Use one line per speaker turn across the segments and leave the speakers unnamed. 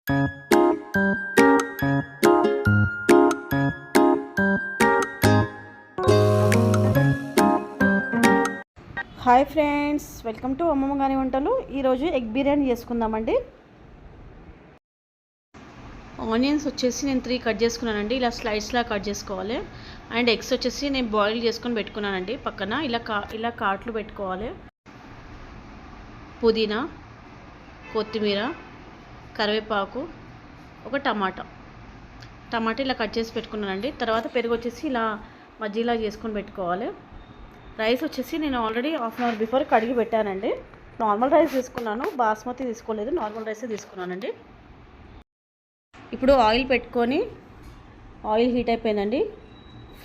Hi friends, welcome to అమ్మమ్మ గారి వంటలు. ఈరోజు ఎగ్ బిర్యానీ చేసుకుందామండి. ఆనియన్స్ వచ్చేసి నేను 3 కట్ చేసుకున్నానండి. ఇలా స్లైడ్స్లా కట్ చేసుకోవాలి. అండ్ ఎగ్స్ వచ్చేసి నేను బాయిల్ చేసుకొని పెట్టుకున్నానండి. పక్కన ఇలా కాట్లు పెట్టుకోవాలి. పుదీనా, కొత్తిమీర, కరివేపాకు, ఒక టమాటా ఇలా కట్ చేసి పెట్టుకున్నానండి. తర్వాత పెరుగు వచ్చేసి ఇలా మజ్జిగలా చేసుకొని పెట్టుకోవాలి. రైస్ వచ్చేసి నేను already half an hour before కడిగి పెట్టానండి. నార్మల్ రైస్ తీసుకున్నాను, బాస్మతి తీసుకోలేదు, నార్మల్ రైసే తీసుకున్నానండి. ఇప్పుడు ఆయిల్ పెట్టుకొని ఆయిల్ హీట్ అయిపోయిందండి.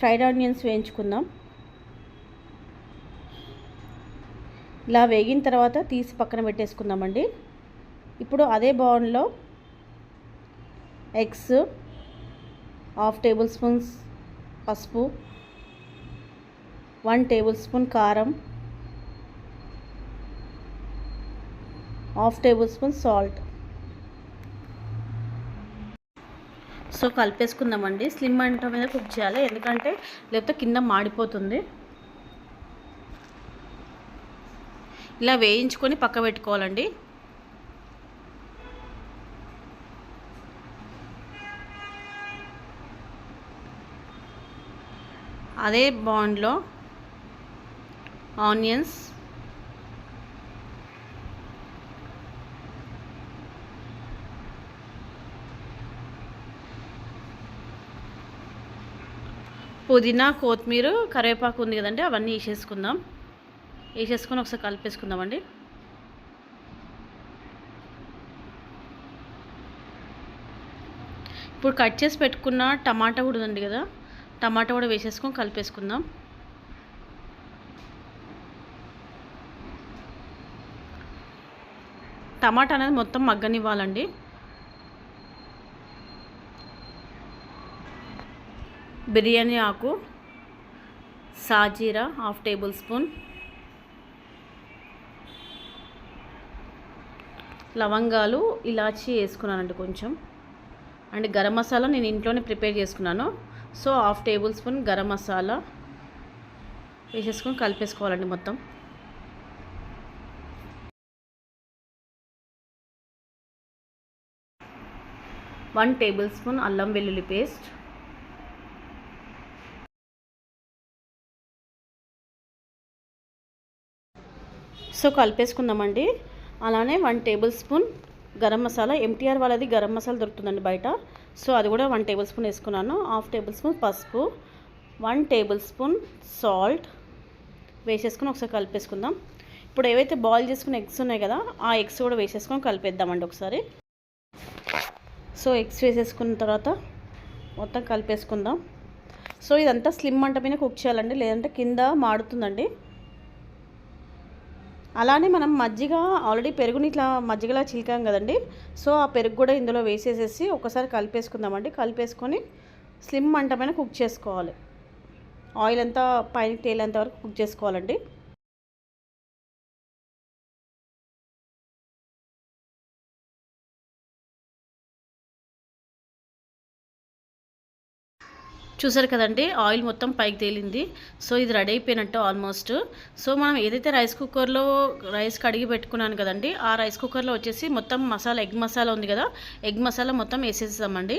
ఫ్రైడ్ ఆనియన్స్ వేయించుకుందాం. ఇలా వేగిన తర్వాత తీసి పక్కన పెట్టేసుకుందామండి. ఇప్పుడు అదే బౌల్లో ఎగ్స్, 1/2 టేబుల్ స్పూన్స్ పసుపు, 1 టేబుల్ స్పూన్ కారం, 1/2 టేబుల్ స్పూన్ సాల్ట్. సో కలిపేసుకుందామండి. స్లిమ్ మంట మీద కుక్ చేయాలి, ఎందుకంటే లేకపోతే కింద మాడిపోతుంది. ఇలా వేయించుకొని పక్క పెట్టుకోవాలండి. అదే బాండ్లో ఆనియన్స్, పుదీనా, కొత్తిమీర, కరివేపాకు ఉంది కదండి, అవన్నీ వేసేసుకొని ఒకసారి కలిపేసుకుందామండి. ఇప్పుడు కట్ చేసి పెట్టుకున్న టమాటా కూడా ఉంది కదా, టమాటా కూడా వేసేసుకొని కలిపేసుకుందాం. టమాటా అనేది మొత్తం మగ్గనివ్వాలండి. బిర్యానీ ఆకు, సాజీరా 1/2 టేబుల్ స్పూన్, లవంగాలు, ఇలాచీ వేసుకున్నానండి కొంచెం. అండ్ గరం మసాలా నేను ఇంట్లోనే ప్రిపేర్ చేసుకున్నాను. So 1/2 table spoon garam masala వేసేసుకొని కలిపేసుకోవాలండి మొత్తం. వన్ టేబుల్ స్పూన్ అల్లం వెల్లుల్లి పేస్ట్, సో కలిపేసుకుందామండి. అలానే 1 table spoon garam masala, MTR వాళ్ళది గరం మసాలా దొరుకుతుందండి బయట. సో అది కూడా 1 టేబుల్ స్పూన్ వేసుకున్నాను. 1/2 టేబుల్ స్పూన్ పసుపు, 1 టేబుల్ స్పూన్ సాల్ట్ వేసేసుకొని ఒకసారి కలిపేసుకుందాం. ఇప్పుడు ఏవైతే బాయిల్ చేసుకున్న ఎగ్స్ ఉన్నాయి కదా, ఆ ఎగ్స్ కూడా వేసేసుకొని కలిపేద్దామండి ఒకసారి. సో ఎగ్స్ వేసేసుకున్న తర్వాత మొత్తం కలిపేసుకుందాం. సో ఇదంతా స్లిమ్ మంట మీద కుక్ చేయాలండి, లేదంటే కింద మాడుతుందండి. అలానే మనం మజ్జిగ ఆల్రెడీ పెరుగుని ఇట్లా మజ్జిగలా చిలికాం కదండి, సో ఆ పెరుగు కూడా ఇందులో వేసేసేసి ఒకసారి కలిపేసుకుందామండి. కలిపేసుకొని స్లిమ్ మంట పైన కుక్ చేసుకోవాలి. ఆయిల్ అంతా పైనకి తేలేంత వరకు కుక్ చేసుకోవాలండి. చూసారు కదండి, ఆయిల్ మొత్తం పైకి తేలింది. సో ఇది రెడీ అయిపోయినట్టు ఆల్మోస్ట్. సో మనం ఏదైతే రైస్ కుక్కర్లో రైస్ కడిగి పెట్టుకున్నాను కదండి, ఆ రైస్ కుక్కర్లో వచ్చేసి మొత్తం మసాలా, ఎగ్ మసాలా ఉంది కదా, ఎగ్ మసాలా మొత్తం వేసేసామండి.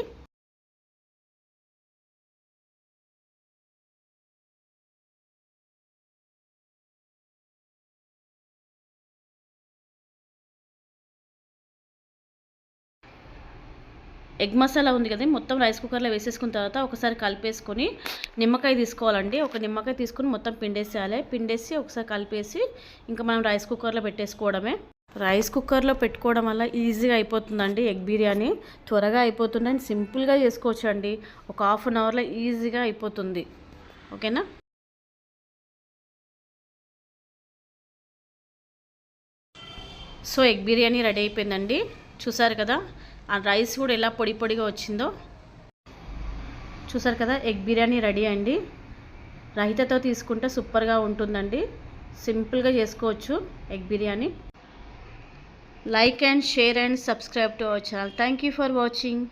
ఎగ్ మసాలా ఉంది కదా, మొత్తం రైస్ కుక్కర్లో వేసేసుకున్న తర్వాత ఒకసారి కలిపేసుకొని నిమ్మకాయ తీసుకోవాలండి. ఒక నిమ్మకాయ తీసుకొని మొత్తం పిండేసి ఒకసారి కలిపేసి ఇంకా మనం రైస్ కుక్కర్లో పెట్టేసుకోవడమే. రైస్ కుక్కర్లో పెట్టుకోవడం వల్ల ఈజీగా అయిపోతుందండి ఎగ్ బిర్యానీ. త్వరగా అయిపోతుంది అండ్ సింపుల్గా చేసుకోవచ్చు అండి. ఒక హాఫ్ అన్ అవర్లో ఈజీగా అయిపోతుంది. ఓకేనా? సో ఎగ్ బిర్యానీ రెడీ అయిపోయిందండి. చూసారు కదా, ఆ రైస్ కూడా ఎలా పొడి పొడిగా వచ్చిందో. చూసారు కదా, ఎగ్ బిర్యానీ రెడీ అండి. రైతాతో తీసుకుంటే సూపర్గా ఉంటుందండి. సింపుల్గా చేసుకోవచ్చు egg biryani. Like and share and subscribe to our channel. Thank you for watching.